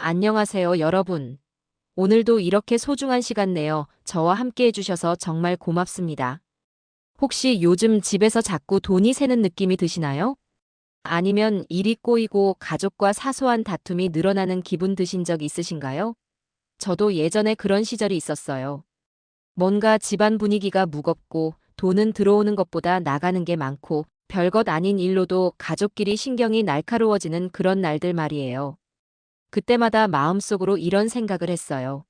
안녕하세요, 여러분. 오늘도 이렇게 소중한 시간 내어 저와 함께 해주셔서 정말 고맙습니다. 혹시 요즘 집에서 자꾸 돈이 새는 느낌이 드시나요? 아니면 일이 꼬이고 가족과 사소한 다툼이 늘어나는 기분 드신 적 있으신가요? 저도 예전에 그런 시절이 있었어요. 뭔가 집안 분위기가 무겁고 돈은 들어오는 것보다 나가는 게 많고 별것 아닌 일로도 가족끼리 신경이 날카로워지는 그런 날들 말이에요. 그때마다 마음속으로 이런 생각을 했어요.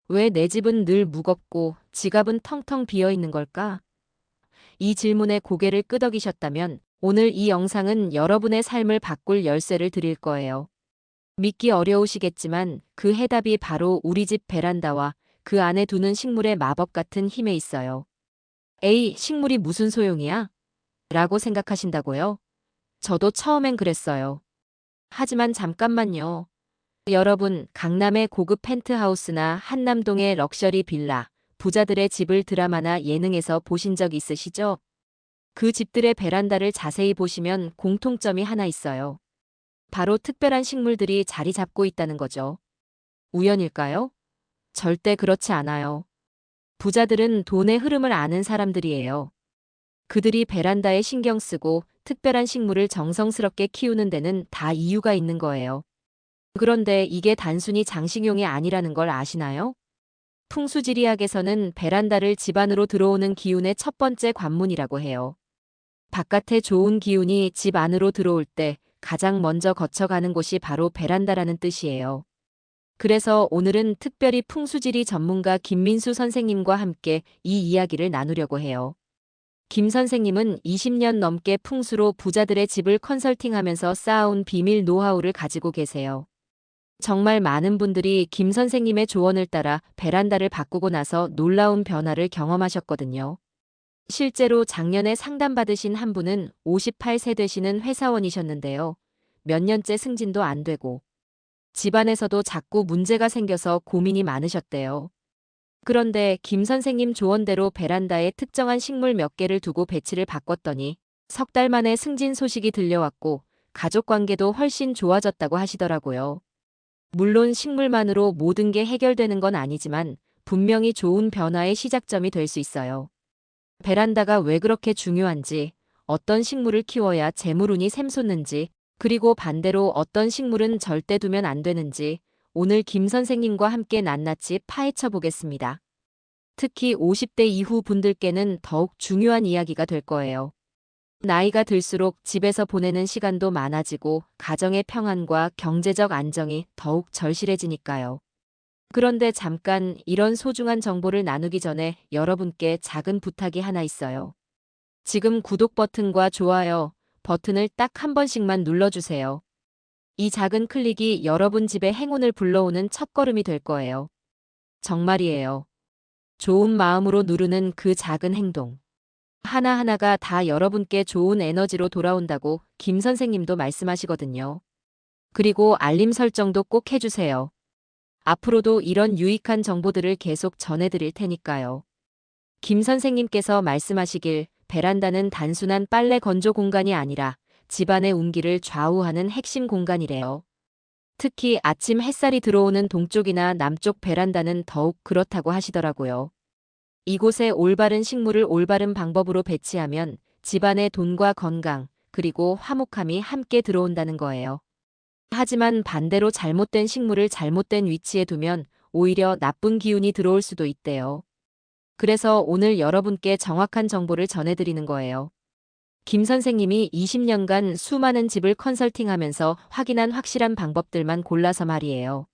왜 내 집은 늘 무겁고 지갑은 텅텅 비어 있는 걸까? 이 질문에 고개를 끄덕이셨다면 오늘 이 영상은 여러분의 삶을 바꿀 열쇠를 드릴 거예요. 믿기 어려우시겠지만 그 해답이 바로 우리 집 베란다와 그 안에 두는 식물의 마법 같은 힘에 있어요. 에이, 식물이 무슨 소용이야? 라고 생각하신다고요? 저도 처음엔 그랬어요. 하지만 잠깐만요. 여러분, 강남의 고급 펜트하우스나 한남동의 럭셔리 빌라, 부자들의 집을 드라마나 예능에서 보신 적 있으시죠? 그 집들의 베란다를 자세히 보시면 공통점이 하나 있어요. 바로 특별한 식물들이 자리 잡고 있다는 거죠. 우연일까요? 절대 그렇지 않아요. 부자들은 돈의 흐름을 아는 사람들이에요. 그들이 베란다에 신경 쓰고 특별한 식물을 정성스럽게 키우는 데는 다 이유가 있는 거예요. 그런데 이게 단순히 장식용이 아니라는 걸 아시나요? 풍수지리학에서는 베란다를 집 안으로 들어오는 기운의 첫 번째 관문이라고 해요. 바깥에 좋은 기운이 집 안으로 들어올 때 가장 먼저 거쳐가는 곳이 바로 베란다라는 뜻이에요. 그래서 오늘은 특별히 풍수지리 전문가 김민수 선생님과 함께 이 이야기를 나누려고 해요. 김 선생님은 20년 넘게 풍수로 부자들의 집을 컨설팅하면서 쌓아온 비밀 노하우를 가지고 계세요. 정말 많은 분들이 김 선생님의 조언을 따라 베란다를 바꾸고 나서 놀라운 변화를 경험하셨거든요. 실제로 작년에 상담받으신 한 분은 58세 되시는 회사원이셨는데요. 몇 년째 승진도 안 되고 집안에서도 자꾸 문제가 생겨서 고민이 많으셨대요. 그런데 김 선생님 조언대로 베란다에 특정한 식물 몇 개를 두고 배치를 바꿨더니 석 달 만에 승진 소식이 들려왔고 가족 관계도 훨씬 좋아졌다고 하시더라고요. 물론 식물만으로 모든 게 해결되는 건 아니지만 분명히 좋은 변화의 시작점이 될 수 있어요. 베란다가 왜 그렇게 중요한지, 어떤 식물을 키워야 재물운이 샘솟는지, 그리고 반대로 어떤 식물은 절대 두면 안 되는지 오늘 김 선생님과 함께 낱낱이 파헤쳐 보겠습니다. 특히 50대 이후 분들께는 더욱 중요한 이야기가 될 거예요. 나이가 들수록 집에서 보내는 시간도 많아지고 가정의 평안과 경제적 안정이 더욱 절실해지니까요. 그런데 잠깐 이런 소중한 정보를 나누기 전에 여러분께 작은 부탁이 하나 있어요. 지금 구독 버튼과 좋아요 버튼을 딱 한 번씩만 눌러주세요. 이 작은 클릭이 여러분 집에 행운을 불러오는 첫걸음이 될 거예요. 정말이에요. 좋은 마음으로 누르는 그 작은 행동. 하나하나가 다 여러분께 좋은 에너지로 돌아온다고 김 선생님도 말씀하시거든요. 그리고 알림 설정도 꼭 해주세요. 앞으로도 이런 유익한 정보들을 계속 전해드릴 테니까요. 김 선생님께서 말씀하시길 베란다는 단순한 빨래 건조 공간이 아니라 집안의 운기를 좌우하는 핵심 공간이래요. 특히 아침 햇살이 들어오는 동쪽이나 남쪽 베란다는 더욱 그렇다고 하시더라고요. 이곳에 올바른 식물을 올바른 방법으로 배치하면 집안의 돈과 건강, 그리고 화목함이 함께 들어온다는 거예요. 하지만 반대로 잘못된 식물을 잘못된 위치에 두면 오히려 나쁜 기운이 들어올 수도 있대요. 그래서 오늘 여러분께 정확한 정보를 전해드리는 거예요. 김 선생님이 20년간 수많은 집을 컨설팅하면서 확인한 확실한 방법들만 골라서 말이에요.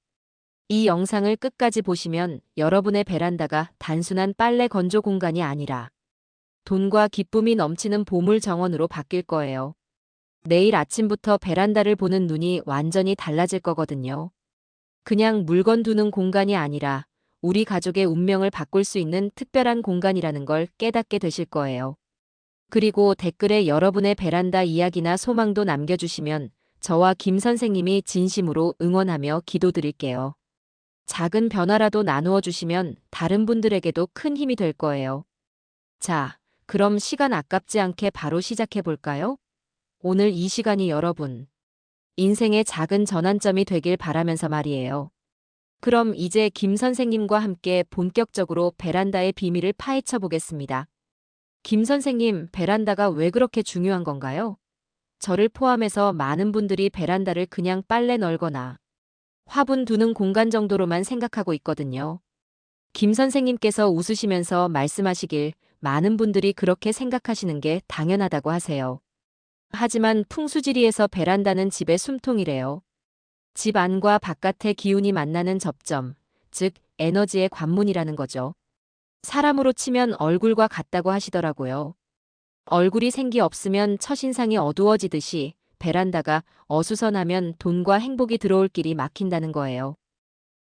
이 영상을 끝까지 보시면 여러분의 베란다가 단순한 빨래 건조 공간이 아니라 돈과 기쁨이 넘치는 보물 정원으로 바뀔 거예요. 내일 아침부터 베란다를 보는 눈이 완전히 달라질 거거든요. 그냥 물건 두는 공간이 아니라 우리 가족의 운명을 바꿀 수 있는 특별한 공간이라는 걸 깨닫게 되실 거예요. 그리고 댓글에 여러분의 베란다 이야기나 소망도 남겨주시면 저와 김 선생님이 진심으로 응원하며 기도드릴게요. 작은 변화라도 나누어 주시면 다른 분들에게도 큰 힘이 될 거예요. 자, 그럼 시간 아깝지 않게 바로 시작해 볼까요? 오늘 이 시간이 여러분 인생의 작은 전환점이 되길 바라면서 말이에요. 그럼 이제 김 선생님과 함께 본격적으로 베란다의 비밀을 파헤쳐 보겠습니다. 김 선생님, 베란다가 왜 그렇게 중요한 건가요? 저를 포함해서 많은 분들이 베란다를 그냥 빨래 널거나 화분 두는 공간 정도로만 생각하고 있거든요. 김 선생님께서 웃으시면서 말씀하시길 많은 분들이 그렇게 생각하시는 게 당연하다고 하세요. 하지만 풍수지리에서 베란다는 집의 숨통이래요. 집 안과 바깥의 기운이 만나는 접점, 즉 에너지의 관문이라는 거죠. 사람으로 치면 얼굴과 같다고 하시더라고요. 얼굴이 생기 없으면 첫인상이 어두워지듯이 베란다가 어수선하면 돈과 행복이 들어올 길이 막힌다는 거예요.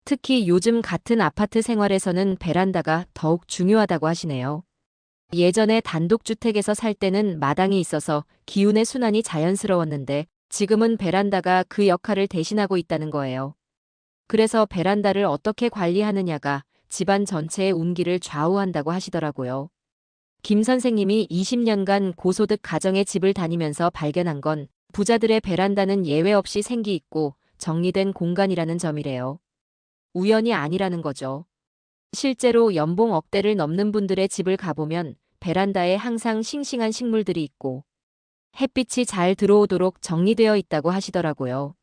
특히 요즘 같은 아파트 생활에서는 베란다가 더욱 중요하다고 하시네요. 예전에 단독주택에서 살 때는 마당이 있어서 기운의 순환이 자연스러웠는데 지금은 베란다가 그 역할을 대신하고 있다는 거예요. 그래서 베란다를 어떻게 관리하느냐가 집안 전체의 운기를 좌우한다고 하시더라고요. 김 선생님이 20년간 고소득 가정의 집을 다니면서 발견한 건 부자들의 베란다는 예외 없이 생기 있고 정리된 공간이라는 점이래요. 우연이 아니라는 거죠. 실제로 연봉 억대를 넘는 분들의 집을 가보면 베란다에 항상 싱싱한 식물들이 있고 햇빛이 잘 들어오도록 정리되어 있다고 하시더라고요.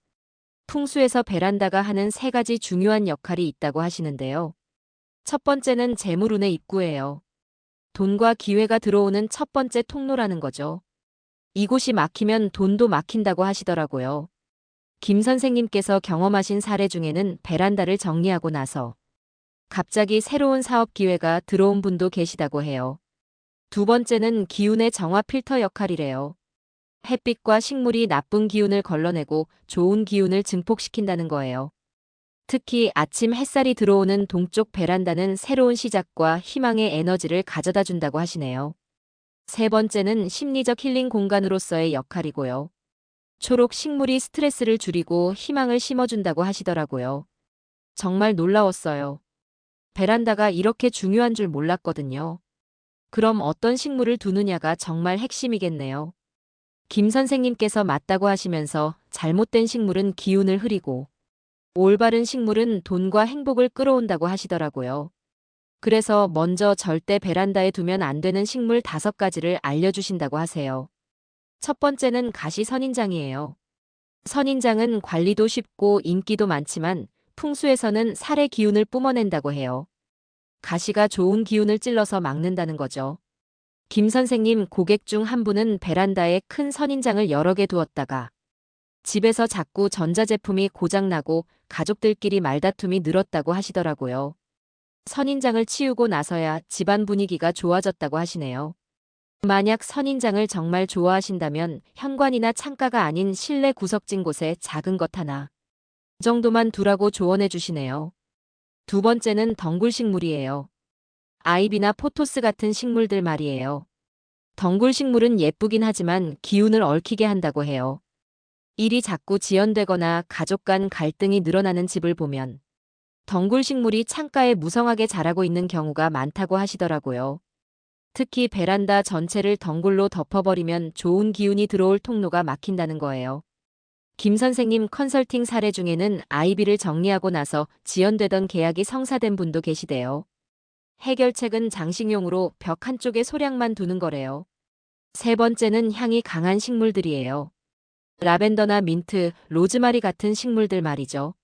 풍수에서 베란다가 하는 세 가지 중요한 역할이 있다고 하시는데요. 첫 번째는 재물운의 입구예요. 돈과 기회가 들어오는 첫 번째 통로라는 거죠. 이곳이 막히면 돈도 막힌다고 하시더라고요. 김 선생님께서 경험하신 사례 중에는 베란다를 정리하고 나서 갑자기 새로운 사업 기회가 들어온 분도 계시다고 해요. 두 번째는 기운의 정화 필터 역할이래요. 햇빛과 식물이 나쁜 기운을 걸러내고 좋은 기운을 증폭시킨다는 거예요. 특히 아침 햇살이 들어오는 동쪽 베란다는 새로운 시작과 희망의 에너지를 가져다 준다고 하시네요. 세 번째는 심리적 힐링 공간으로서의 역할이고요. 초록 식물이 스트레스를 줄이고 희망을 심어준다고 하시더라고요. 정말 놀라웠어요. 베란다가 이렇게 중요한 줄 몰랐거든요. 그럼 어떤 식물을 두느냐가 정말 핵심이겠네요. 김 선생님께서 맞다고 하시면서 잘못된 식물은 기운을 흐리고 올바른 식물은 돈과 행복을 끌어온다고 하시더라고요. 그래서 먼저 절대 베란다에 두면 안 되는 식물 5가지를 알려주신다고 하세요. 첫 번째는 가시 선인장이에요. 선인장은 관리도 쉽고 인기도 많지만 풍수에서는 살의 기운을 뿜어낸다고 해요. 가시가 좋은 기운을 찔러서 막는다는 거죠. 김 선생님 고객 중 한 분은 베란다에 큰 선인장을 여러 개 두었다가 집에서 자꾸 전자제품이 고장나고 가족들끼리 말다툼이 늘었다고 하시더라고요. 선인장을 치우고 나서야 집안 분위기가 좋아졌다고 하시네요. 만약 선인장을 정말 좋아하신다면 현관이나 창가가 아닌 실내 구석진 곳에 작은 것 하나 정도만 두라고 조언해 주시네요. 두 번째는 덩굴식물이에요. 아이비나 포토스 같은 식물들 말이에요. 덩굴식물은 예쁘긴 하지만 기운을 얽히게 한다고 해요. 일이 자꾸 지연되거나 가족 간 갈등이 늘어나는 집을 보면 덩굴식물이 창가에 무성하게 자라고 있는 경우가 많다고 하시더라고요. 특히 베란다 전체를 덩굴로 덮어버리면 좋은 기운이 들어올 통로가 막힌다는 거예요. 김 선생님 컨설팅 사례 중에는 아이비를 정리하고 나서 지연되던 계약이 성사된 분도 계시대요. 해결책은 장식용으로 벽 한쪽에 소량만 두는 거래요. 세 번째는 향이 강한 식물들이에요. 라벤더나 민트, 로즈마리 같은 식물들 말이죠.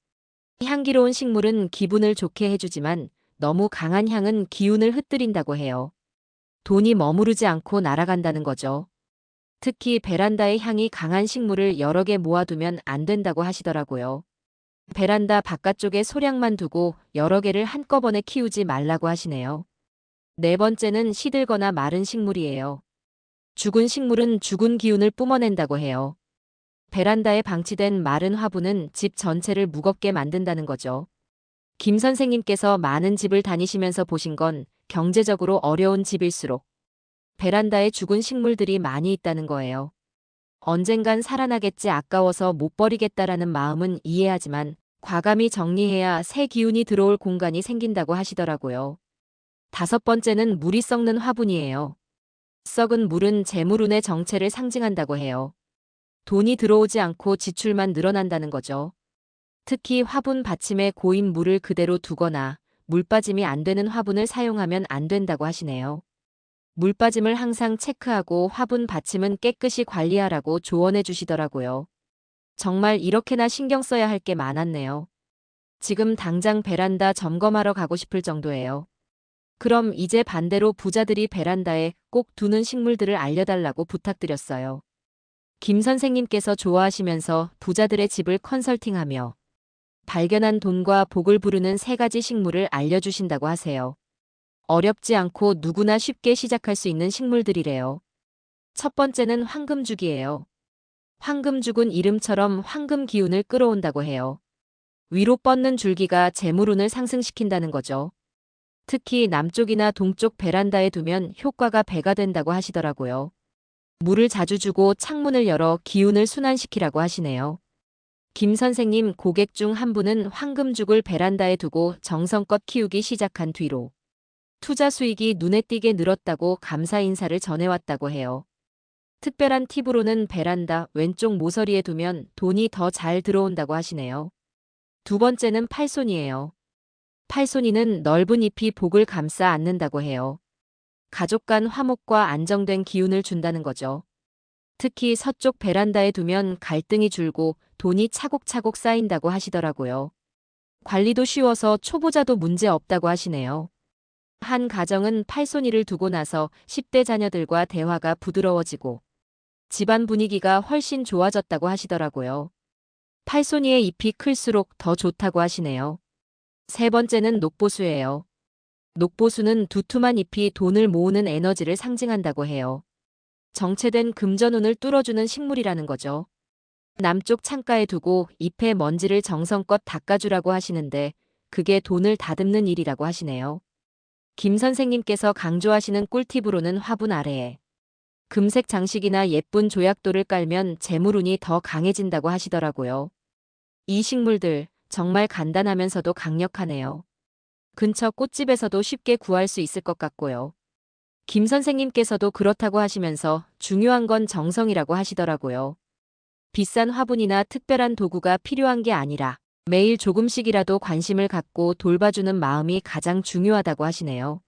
향기로운 식물은 기분을 좋게 해주지만 너무 강한 향은 기운을 흩뜨린다고 해요. 돈이 머무르지 않고 날아간다는 거죠. 특히 베란다에 향이 강한 식물을 여러 개 모아두면 안 된다고 하시더라고요. 베란다 바깥쪽에 소량만 두고 여러 개를 한꺼번에 키우지 말라고 하시네요. 네 번째는 시들거나 마른 식물이에요. 죽은 식물은 죽은 기운을 뿜어낸다고 해요. 베란다에 방치된 마른 화분은 집 전체를 무겁게 만든다는 거죠. 김 선생님께서 많은 집을 다니시면서 보신 건 경제적으로 어려운 집일수록 베란다에 죽은 식물들이 많이 있다는 거예요. 언젠간 살아나겠지 아까워서 못 버리겠다라는 마음은 이해하지만 과감히 정리해야 새 기운이 들어올 공간이 생긴다고 하시더라고요. 다섯 번째는 물이 썩는 화분이에요. 썩은 물은 재물운의 정체를 상징한다고 해요. 돈이 들어오지 않고 지출만 늘어난다는 거죠. 특히 화분 받침에 고인 물을 그대로 두거나 물 빠짐이 안 되는 화분을 사용하면 안 된다고 하시네요. 물 빠짐을 항상 체크하고 화분 받침은 깨끗이 관리하라고 조언해 주시더라고요. 정말 이렇게나 신경 써야 할 게 많았네요. 지금 당장 베란다 점검하러 가고 싶을 정도예요. 그럼 이제 반대로 부자들이 베란다에 꼭 두는 식물들을 알려달라고 부탁드렸어요. 김 선생님께서 좋아하시면서 부자들의 집을 컨설팅하며 발견한 돈과 복을 부르는 3가지 식물을 알려주신다고 하세요. 어렵지 않고 누구나 쉽게 시작할 수 있는 식물들이래요. 첫 번째는 황금죽이에요. 황금죽은 이름처럼 황금 기운을 끌어온다고 해요. 위로 뻗는 줄기가 재물운을 상승시킨다는 거죠. 특히 남쪽이나 동쪽 베란다에 두면 효과가 배가 된다고 하시더라고요. 물을 자주 주고 창문을 열어 기운을 순환시키라고 하시네요. 김 선생님 고객 중 한 분은 황금죽을 베란다에 두고 정성껏 키우기 시작한 뒤로 투자 수익이 눈에 띄게 늘었다고 감사 인사를 전해왔다고 해요. 특별한 팁으로는 베란다 왼쪽 모서리에 두면 돈이 더 잘 들어온다고 하시네요. 두 번째는 팔손이에요. 팔손이는 넓은 잎이 복을 감싸 안는다고 해요. 가족 간 화목과 안정된 기운을 준다는 거죠. 특히 서쪽 베란다에 두면 갈등이 줄고 돈이 차곡차곡 쌓인다고 하시더라고요. 관리도 쉬워서 초보자도 문제 없다고 하시네요. 한 가정은 팔손이를 두고 나서 10대 자녀들과 대화가 부드러워지고 집안 분위기가 훨씬 좋아졌다고 하시더라고요. 팔손이의 잎이 클수록 더 좋다고 하시네요. 세 번째는 녹보수예요. 녹보수는 두툼한 잎이 돈을 모으는 에너지를 상징한다고 해요. 정체된 금전운을 뚫어주는 식물이라는 거죠. 남쪽 창가에 두고 잎의 먼지를 정성껏 닦아주라고 하시는데 그게 돈을 다듬는 일이라고 하시네요. 김 선생님께서 강조하시는 꿀팁으로는 화분 아래에 금색 장식이나 예쁜 조약돌을 깔면 재물운이 더 강해진다고 하시더라고요. 이 식물들 정말 간단하면서도 강력하네요. 근처 꽃집에서도 쉽게 구할 수 있을 것 같고요. 김 선생님께서도 그렇다고 하시면서 중요한 건 정성이라고 하시더라고요. 비싼 화분이나 특별한 도구가 필요한 게 아니라 매일 조금씩이라도 관심을 갖고 돌봐주는 마음이 가장 중요하다고 하시네요.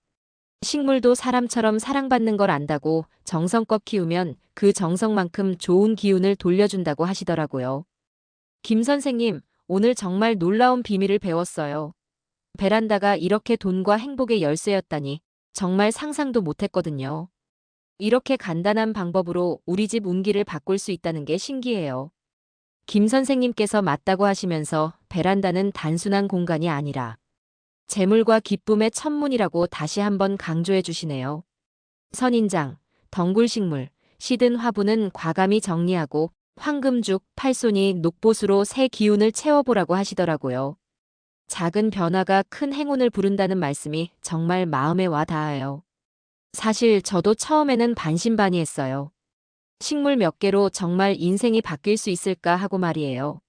식물도 사람처럼 사랑받는 걸 안다고 정성껏 키우면 그 정성만큼 좋은 기운을 돌려준다고 하시더라고요. 김 선생님, 오늘 정말 놀라운 비밀을 배웠어요. 베란다가 이렇게 돈과 행복의 열쇠였다니 정말 상상도 못했거든요. 이렇게 간단한 방법으로 우리 집 운기를 바꿀 수 있다는 게 신기해요. 김 선생님께서 맞다고 하시면서 베란다는 단순한 공간이 아니라 재물과 기쁨의 천문이라고 다시 한번 강조해 주시네요. 선인장, 덩굴식물, 시든 화분은 과감히 정리하고 황금죽, 팔손이 녹보수로 새 기운을 채워보라고 하시더라고요. 작은 변화가 큰 행운을 부른다는 말씀이 정말 마음에 와 닿아요. 사실 저도 처음에는 반신반의했어요. 식물 몇 개로 정말 인생이 바뀔 수 있을까 하고 말이에요.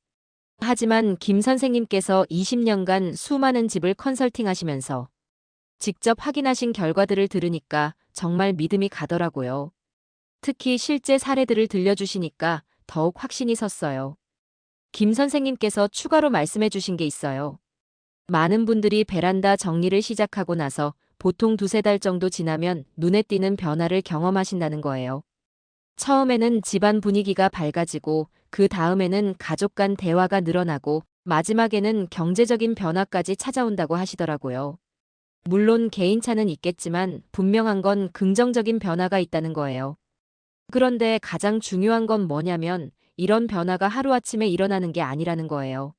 하지만 김 선생님께서 20년간 수많은 집을 컨설팅하시면서 직접 확인하신 결과들을 들으니까 정말 믿음이 가더라고요. 특히 실제 사례들을 들려주시니까 더욱 확신이 섰어요. 김 선생님께서 추가로 말씀해 주신 게 있어요. 많은 분들이 베란다 정리를 시작하고 나서 보통 2~3달 정도 지나면 눈에 띄는 변화를 경험하신다는 거예요. 처음에는 집안 분위기가 밝아지고 그 다음에는 가족 간 대화가 늘어나고 마지막에는 경제적인 변화까지 찾아온다고 하시더라고요. 물론 개인차는 있겠지만 분명한 건 긍정적인 변화가 있다는 거예요. 그런데 가장 중요한 건 뭐냐면 이런 변화가 하루아침에 일어나는 게 아니라는 거예요.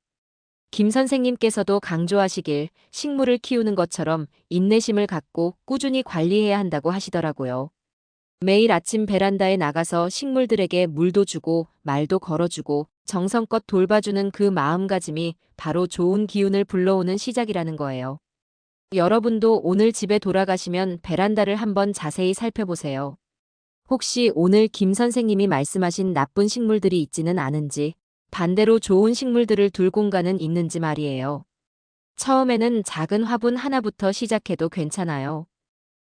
김 선생님께서도 강조하시길 식물을 키우는 것처럼 인내심을 갖고 꾸준히 관리해야 한다고 하시더라고요. 매일 아침 베란다에 나가서 식물들에게 물도 주고 말도 걸어주고 정성껏 돌봐주는 그 마음가짐이 바로 좋은 기운을 불러오는 시작이라는 거예요. 여러분도 오늘 집에 돌아가시면 베란다를 한번 자세히 살펴보세요. 혹시 오늘 김 선생님이 말씀하신 나쁜 식물들이 있지는 않은지, 반대로 좋은 식물들을 둘 공간은 있는지 말이에요. 처음에는 작은 화분 하나부터 시작해도 괜찮아요.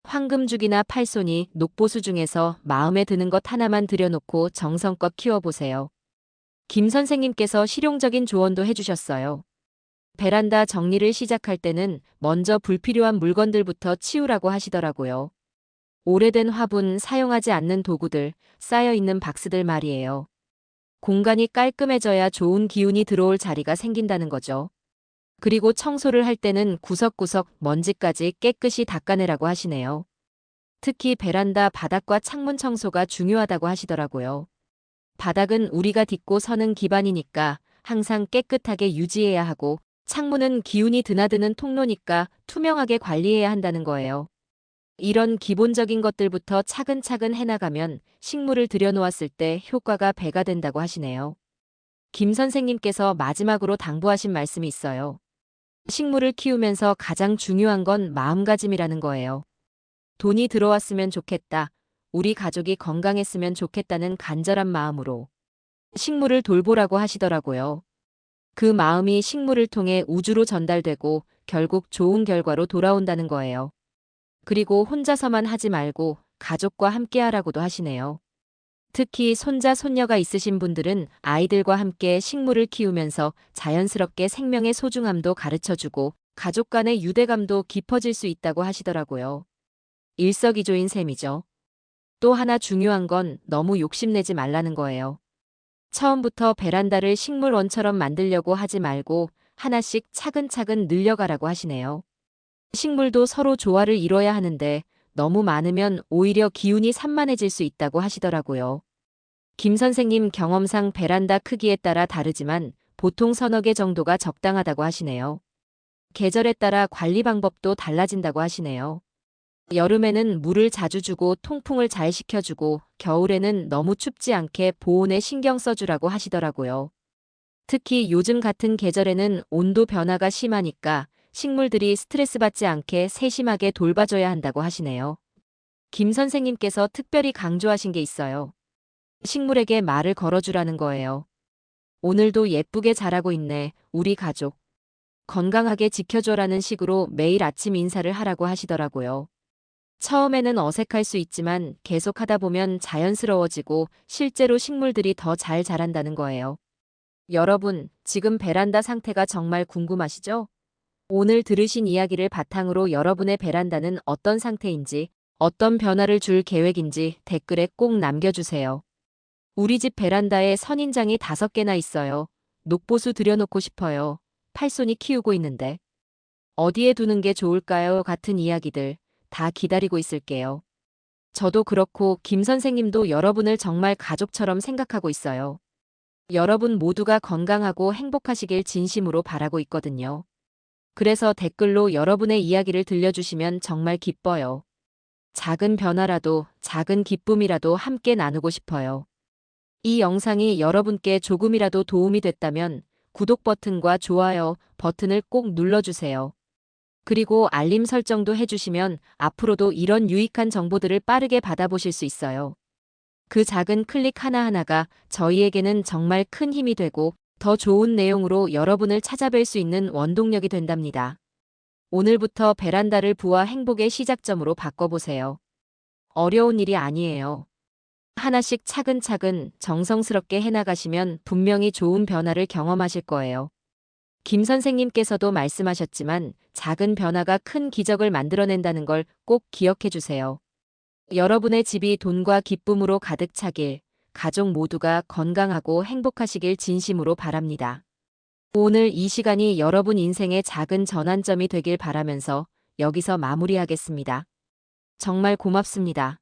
황금죽이나 팔손이 녹보수 중에서 마음에 드는 것 하나만 들여놓고 정성껏 키워보세요. 김 선생님께서 실용적인 조언도 해주셨어요. 베란다 정리를 시작할 때는 먼저 불필요한 물건들부터 치우라고 하시더라고요. 오래된 화분, 사용하지 않는 도구들, 쌓여있는 박스들 말이에요. 공간이 깔끔해져야 좋은 기운이 들어올 자리가 생긴다는 거죠. 그리고 청소를 할 때는 구석구석 먼지까지 깨끗이 닦아내라고 하시네요. 특히 베란다 바닥과 창문 청소가 중요하다고 하시더라고요. 바닥은 우리가 딛고 서는 기반이니까 항상 깨끗하게 유지해야 하고, 창문은 기운이 드나드는 통로니까 투명하게 관리해야 한다는 거예요. 이런 기본적인 것들부터 차근차근 해나가면 식물을 들여놓았을 때 효과가 배가 된다고 하시네요. 김 선생님께서 마지막으로 당부하신 말씀이 있어요. 식물을 키우면서 가장 중요한 건 마음가짐이라는 거예요. 돈이 들어왔으면 좋겠다. 우리 가족이 건강했으면 좋겠다는 간절한 마음으로 식물을 돌보라고 하시더라고요. 그 마음이 식물을 통해 우주로 전달되고 결국 좋은 결과로 돌아온다는 거예요. 그리고 혼자서만 하지 말고 가족과 함께 하라고도 하시네요. 특히 손자, 손녀가 있으신 분들은 아이들과 함께 식물을 키우면서 자연스럽게 생명의 소중함도 가르쳐주고 가족 간의 유대감도 깊어질 수 있다고 하시더라고요. 일석이조인 셈이죠. 또 하나 중요한 건 너무 욕심내지 말라는 거예요. 처음부터 베란다를 식물원처럼 만들려고 하지 말고 하나씩 차근차근 늘려가라고 하시네요. 식물도 서로 조화를 이뤄야 하는데 너무 많으면 오히려 기운이 산만해질 수 있다고 하시더라고요. 김 선생님 경험상 베란다 크기에 따라 다르지만 보통 서너 개 정도가 적당하다고 하시네요. 계절에 따라 관리 방법도 달라진다고 하시네요. 여름에는 물을 자주 주고 통풍을 잘 시켜주고 겨울에는 너무 춥지 않게 보온에 신경 써주라고 하시더라고요. 특히 요즘 같은 계절에는 온도 변화가 심하니까 식물들이 스트레스 받지 않게 세심하게 돌봐줘야 한다고 하시네요. 김 선생님께서 특별히 강조하신 게 있어요. 식물에게 말을 걸어주라는 거예요. 오늘도 예쁘게 자라고 있네, 우리 가족. 건강하게 지켜줘라는 식으로 매일 아침 인사를 하라고 하시더라고요. 처음에는 어색할 수 있지만 계속 하다 보면 자연스러워지고 실제로 식물들이 더 잘 자란다는 거예요. 여러분, 지금 베란다 상태가 정말 궁금하시죠? 오늘 들으신 이야기를 바탕으로 여러분의 베란다는 어떤 상태인지, 어떤 변화를 줄 계획인지 댓글에 꼭 남겨주세요. 우리 집 베란다에 선인장이 5개나 있어요. 녹보수 들여놓고 싶어요. 팔손이 키우고 있는데. 어디에 두는 게 좋을까요? 같은 이야기들 다 기다리고 있을게요. 저도 그렇고 김 선생님도 여러분을 정말 가족처럼 생각하고 있어요. 여러분 모두가 건강하고 행복하시길 진심으로 바라고 있거든요. 그래서 댓글로 여러분의 이야기를 들려주시면 정말 기뻐요. 작은 변화라도, 작은 기쁨이라도 함께 나누고 싶어요. 이 영상이 여러분께 조금이라도 도움이 됐다면 구독 버튼과 좋아요 버튼을 꼭 눌러주세요. 그리고 알림 설정도 해주시면 앞으로도 이런 유익한 정보들을 빠르게 받아보실 수 있어요. 그 작은 클릭 하나하나가 저희에게는 정말 큰 힘이 되고 더 좋은 내용으로 여러분을 찾아뵐 수 있는 원동력이 된답니다. 오늘부터 베란다를 부와 행복의 시작점으로 바꿔보세요. 어려운 일이 아니에요. 하나씩 차근차근 정성스럽게 해나가시면 분명히 좋은 변화를 경험하실 거예요. 김 선생님께서도 말씀하셨지만 작은 변화가 큰 기적을 만들어낸다는 걸 꼭 기억해 주세요. 여러분의 집이 돈과 기쁨으로 가득 차길, 가족 모두가 건강하고 행복하시길 진심으로 바랍니다. 오늘 이 시간이 여러분 인생의 작은 전환점이 되길 바라면서 여기서 마무리하겠습니다. 정말 고맙습니다.